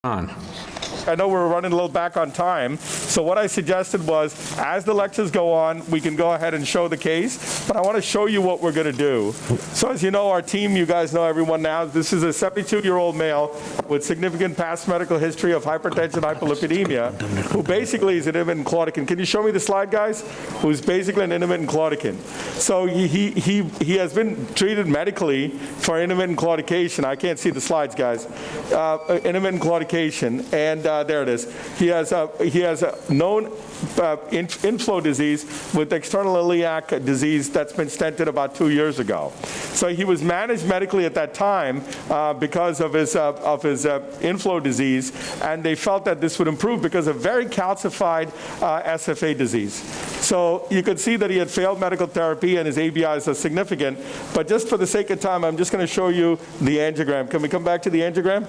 on. I know we're running a little back on time, so what I suggested was, as the lectures go on, we can go ahead and show the case, but I want to show you what we're going to do. So as you know, our team, you guys know everyone now, this is a 72-year-old male with significant past medical history of hypertension, hyperlipidemia, who basically is an intermittent claudican. Can you show me the slide, guys? Who's basically an intermittent claudican. So he has been treated medically for intermittent claudication. I can't see the slides, guys. Intermittent claudication, and there it is. He has a known inflow disease with external iliac disease that's been stented about 2 years ago. So he was managed medically at that time because of his inflow disease, and they felt that this would improve because of very calcified SFA disease. So you could see that he had failed medical therapy and his ABIs are significant, but just for the sake of time, I'm just going to show you the angiogram. Can we come back to the angiogram?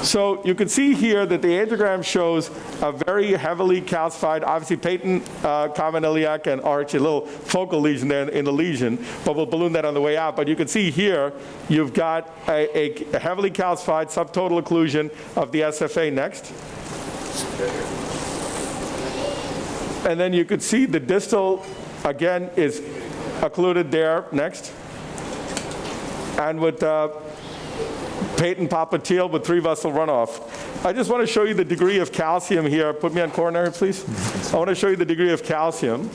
So you can see here that the angiogram shows a very heavily calcified, obviously patent common iliac and arch, a little focal lesion there in the lesion, but we'll balloon that on the way out. But you can see here, you've got a heavily calcified subtotal occlusion of the SFA. Next. And then you could see the distal, again, is occluded there. Next. And with patent popliteal with 3-vessel runoff. I just want to show you the degree of calcium here. Put me on coronary, please. I want to show you the degree of calcium.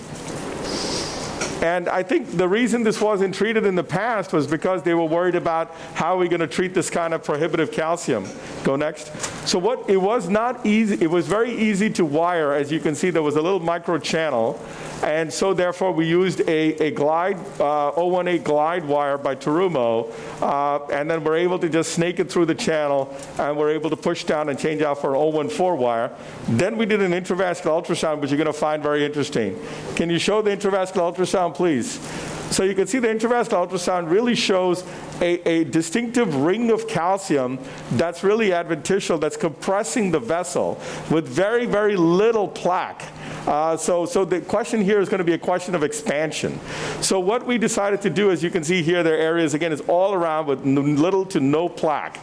And I think the reason this wasn't treated in the past was because they were worried about how are we going to treat this kind of prohibitive calcium. Go next. So it was not easy, it was very easy to wire. As you can see, there was a little micro channel. And so therefore we used a glide, 018 glide wire by Terumo, and then we're able to just snake it through the channel, and we're able to push down and change out for an 014 wire. Then we did an intravascular ultrasound, which you're going to find very interesting. Can you show the intravascular ultrasound, please? So you can see the intravascular ultrasound really shows a distinctive ring of calcium that's really adventitial, that's compressing the vessel with very, very little plaque. So the question here is going to be a question of expansion. So what we decided to do, as you can see here, there are areas, again, is all around with little to no plaque.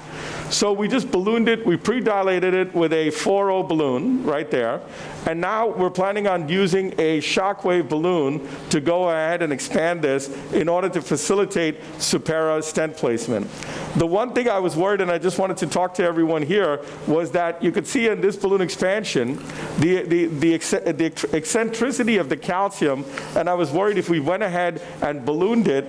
So we just ballooned it, we pre-dilated it with a 4.0 balloon right there. And now we're planning on using a shockwave balloon to go ahead and expand this in order to facilitate supera stent placement. The one thing I was worried, and I just wanted to talk to everyone here, was that you could see in this balloon expansion the eccentricity of the calcium, and I was worried if we went ahead and ballooned it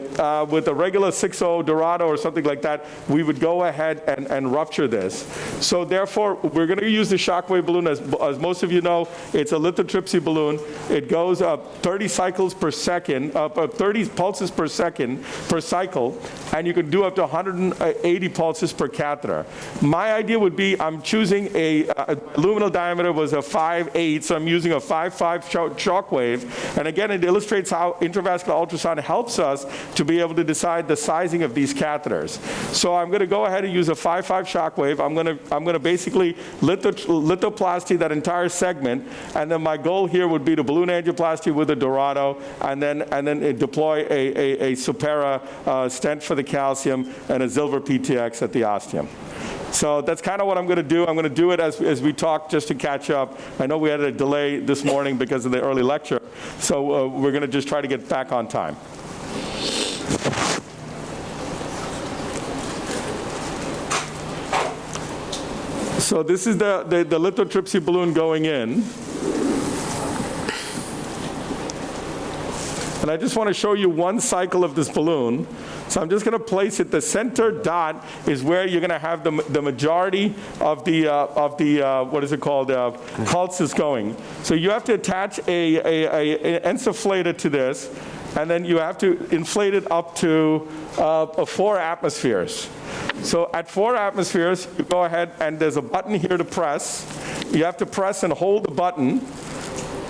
with a regular 6.0 Dorado or something like that, we would go ahead and rupture this. So therefore, we're going to use the shockwave balloon. As most of you know, it's a lithotripsy balloon. It goes up 30 cycles per second, 30 pulses per second per cycle, and you can do up to 180 pulses per catheter. My idea would be I'm choosing a luminal diameter was a 5.8, so I'm using a 5.5 shockwave. And again, it illustrates how intravascular ultrasound helps us to be able to decide the sizing of these catheters. So I'm going to go ahead and use a 5.5 shockwave. I'm going to basically lithoplasty that entire segment, and then my goal here would be to balloon angioplasty with a Dorado, and then deploy a supera stent for the calcium and a Zilver PTX at the ostium. So that's kind of what I'm going to do. I'm going to do it as we talk, just to catch up. I know we had a delay this morning because of the early lecture, so we're going to just try to get back on time. So this is the lithotripsy balloon going in. And I just want to show you one cycle of this balloon. So I'm just going to place it. The center dot is where you're going to have the majority of the what is it called, pulses going. So you have to attach a encephalator to this, and then you have to inflate it up to 4 atmospheres. So at 4 atmospheres, you go ahead, and there's a button here to press. You have to press and hold the button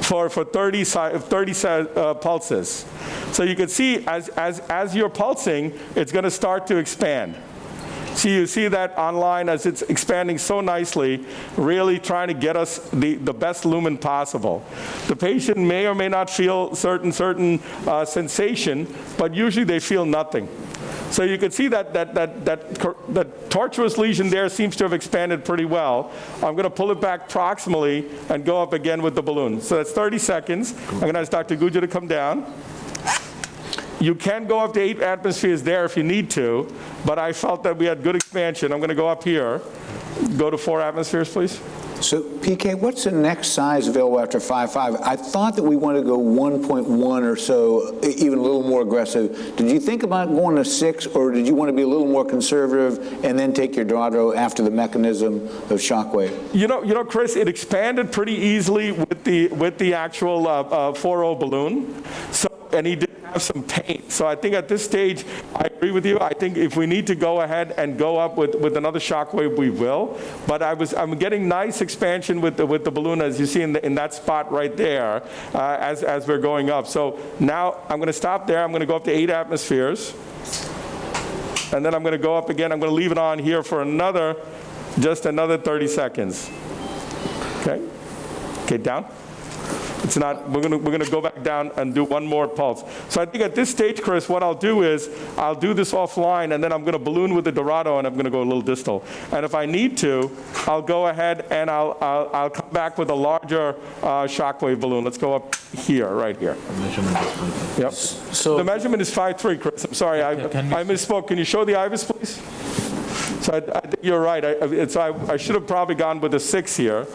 for 30 pulses. So you can see as you're pulsing, it's going to start to expand. So you see that online as it's expanding so nicely, really trying to get us the best lumen possible. The patient may or may not feel certain sensation, but usually they feel nothing. So you can see that tortuous lesion there seems to have expanded pretty well. I'm going to pull it back proximally and go up again with the balloon. So that's 30 seconds. I'm going to ask Dr. Guja to come down. You can go up to 8 atmospheres there if you need to, but I felt that we had good expansion. I'm going to go up here. Go to 4 atmospheres, please. So, PK, what's the next size available after 5.5? I thought that we wanted to go 1.1 or so, even a little more aggressive. Did you think about going to 6, or did you want to be a little more conservative and then take your Dorado after the mechanism of shockwave? You know, Chris, it expanded pretty easily with the actual 4.0 balloon. So, and he did have some pain. So I think at this stage, I agree with you. I think if we need to go ahead and go up with another shockwave, we will. But I'm getting nice expansion with the balloon, as you see in that spot right there, as we're going up. So now I'm going to stop there. I'm going to go up to 8 atmospheres. And then I'm going to go up again. I'm going to leave it on here for just another 30 seconds. Okay? Okay, down. It's not, we're going to go back down and do one more pulse. So I think at this stage, Chris, what I'll do is I'll do this offline, and then I'm going to balloon with the Dorado, and I'm going to go a little distal. And if I need to, I'll go ahead and I'll come back with a larger shockwave balloon. Let's go up here, right here. Yep. So the measurement is 5.3, Chris. I'm sorry, I misspoke. Can you show the IVUS, please? So I think you're right. I should have probably gone with a 6 here.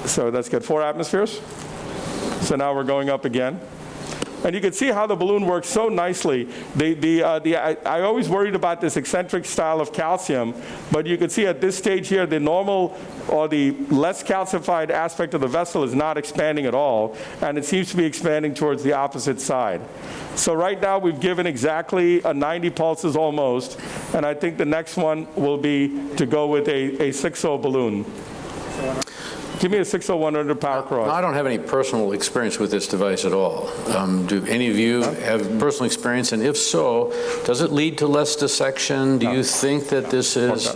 So that's good. 4 atmospheres. So now we're going up again. And you can see how the balloon works so nicely. I always worried about this eccentric style of calcium, but you can see at this stage here, the normal or the less calcified aspect of the vessel is not expanding at all, and it seems to be expanding towards the opposite side. So right now we've given exactly 90 pulses almost, and I think the next one will be to go with a 6.0 balloon. Give me a 60100 power cross. I don't have any personal experience with this device at all. Do any of you have personal experience? And if so, does it lead to less dissection? Do you think that this is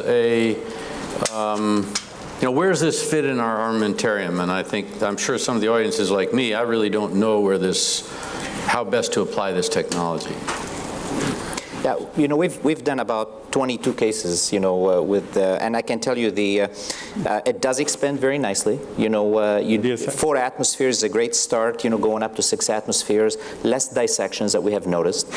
where does this fit in our armamentarium? And I'm sure some of the audience is like me. I really don't know how best to apply this technology. Yeah, we've done about 22 cases, and I can tell you it does expand very nicely. 4 atmospheres is a great start, going up to 6 atmospheres, less dissections that we have noticed.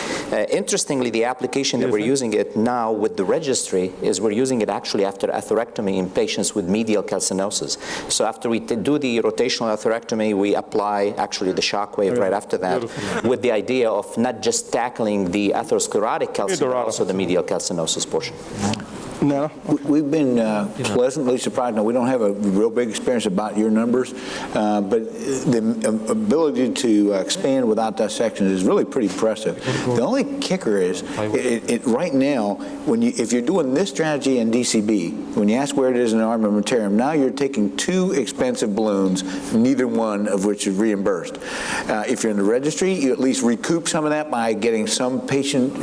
Interestingly, the application that we're using it now with the registry is we're using it actually after atherectomy in patients with medial calcinosis. So after we do the rotational atherectomy, we apply actually the shockwave right after that with the idea of not just tackling the atherosclerotic calcium, but also the medial calcinosis portion. No. We've been pleasantly surprised. Now, we don't have a real big experience about your numbers, but the ability to expand without dissection is really pretty impressive. The only kicker is, right now, if you're doing this strategy in DCB, when you ask where it is in the armamentarium, now you're taking 2 expensive balloons, neither one of which is reimbursed. If you're in the registry, you at least recoup some of that by getting some patient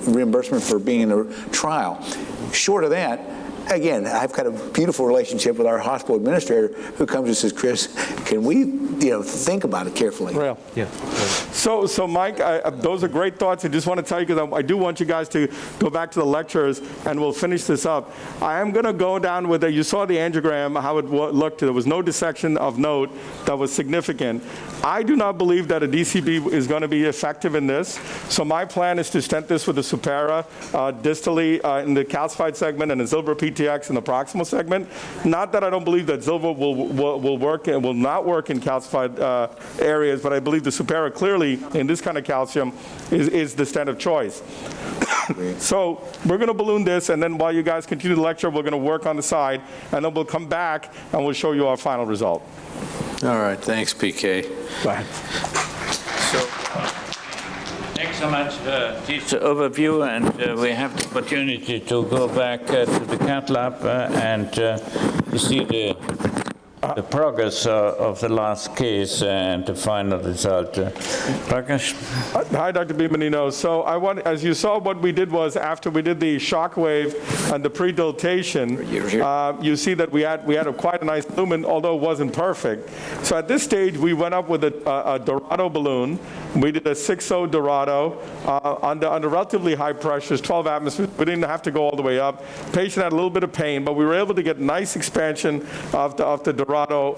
reimbursement for being in a trial. Short of that, again, I've got a beautiful relationship with our hospital administrator who comes and says, Chris, can we think about it carefully? Real. Yeah. So Mike, those are great thoughts. I just want to tell you, because I do want you guys to go back to the lectures, and we'll finish this up. I am going to go down with you saw the angiogram, how it looked. There was no dissection of note that was significant. I do not believe that a DCB is going to be effective in this. So my plan is to stent this with a Supera distally in the calcified segment and a Zilver PTX in the proximal segment. Not that I don't believe that Zilver will work and will not work in calcified areas, but I believe the Supera clearly in this kind of calcium is the stent of choice. So we're going to balloon this, and then while you guys continue the lecture, we're going to work on the side, and then we'll come back and we'll show you our final result. All right, thanks, PK. Go ahead. Thanks so much for this overview, and we have the opportunity to go back to the cath lab and you see the progress of the last case and the final result. Prakash? Hi, Dr. Bimanino. So as you saw, what we did was after we did the shockwave and the pre-dilatation, you see that we had quite a nice lumen, although it wasn't perfect. So at this stage, we went up with a Dorado balloon, We did a 6.0 Dorado under relatively high pressures, 12 atmospheres. We didn't have to go all the way up. Patient had a little bit of pain, but we were able to get nice expansion of the Dorado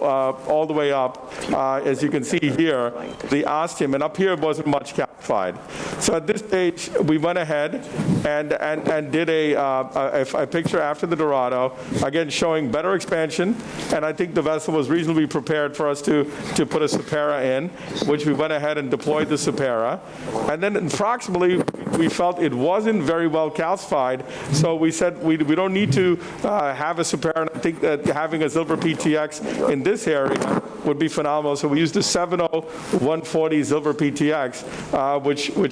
all the way up. As you can see here, the ostium, and up here it wasn't much calcified. So at this stage, we went ahead and did a picture after the Dorado, again showing better expansion, and I think the vessel was reasonably prepared for us to put a Supera in, which we went ahead and deployed the Supera. And then approximately, we felt it wasn't very well calcified, so we said we don't need to have a Supera, and I think that having a Zilver PTX in this area would be phenomenal. So we used the 7.0 140 Zilver PTX,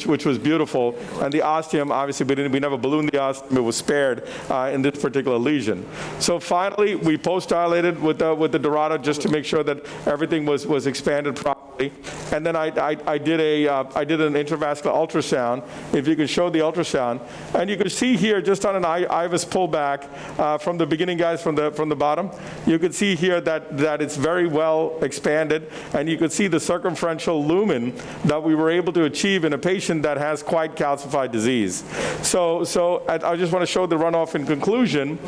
which was beautiful. And the ostium, obviously, we never ballooned the ostium. It was spared in this particular lesion. So finally, we post-dilated with the Dorado just to make sure that everything was expanded properly. And then I did an intravascular ultrasound. If you can show the ultrasound, and you can see here just on an IVUS pullback from the beginning, guys, from the bottom, you can see here that it's very well expanded, and you can see the circumferential lumen that we were able to achieve in a patient that has quite calcified disease. So I just want to show the runoff in conclusion.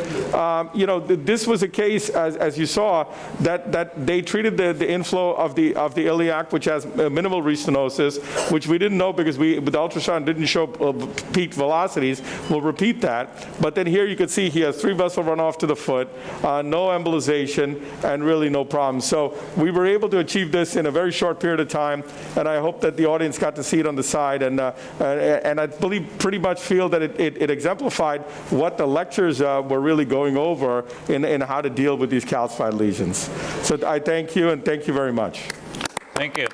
This was a case, as you saw, that they treated the inflow of the iliac, which has minimal restenosis, which we didn't know because with the ultrasound didn't show peak velocities. We'll repeat that. But then here you can see he has 3 vessel runoff to the foot, no embolization, and really no problem. So we were able to achieve this in a very short period of time, and I hope that the audience got to see it on the side. And I believe, pretty much feel that it exemplified what the lectures were really going over in how to deal with these calcified lesions. So I thank you, and thank you very much. Thank you.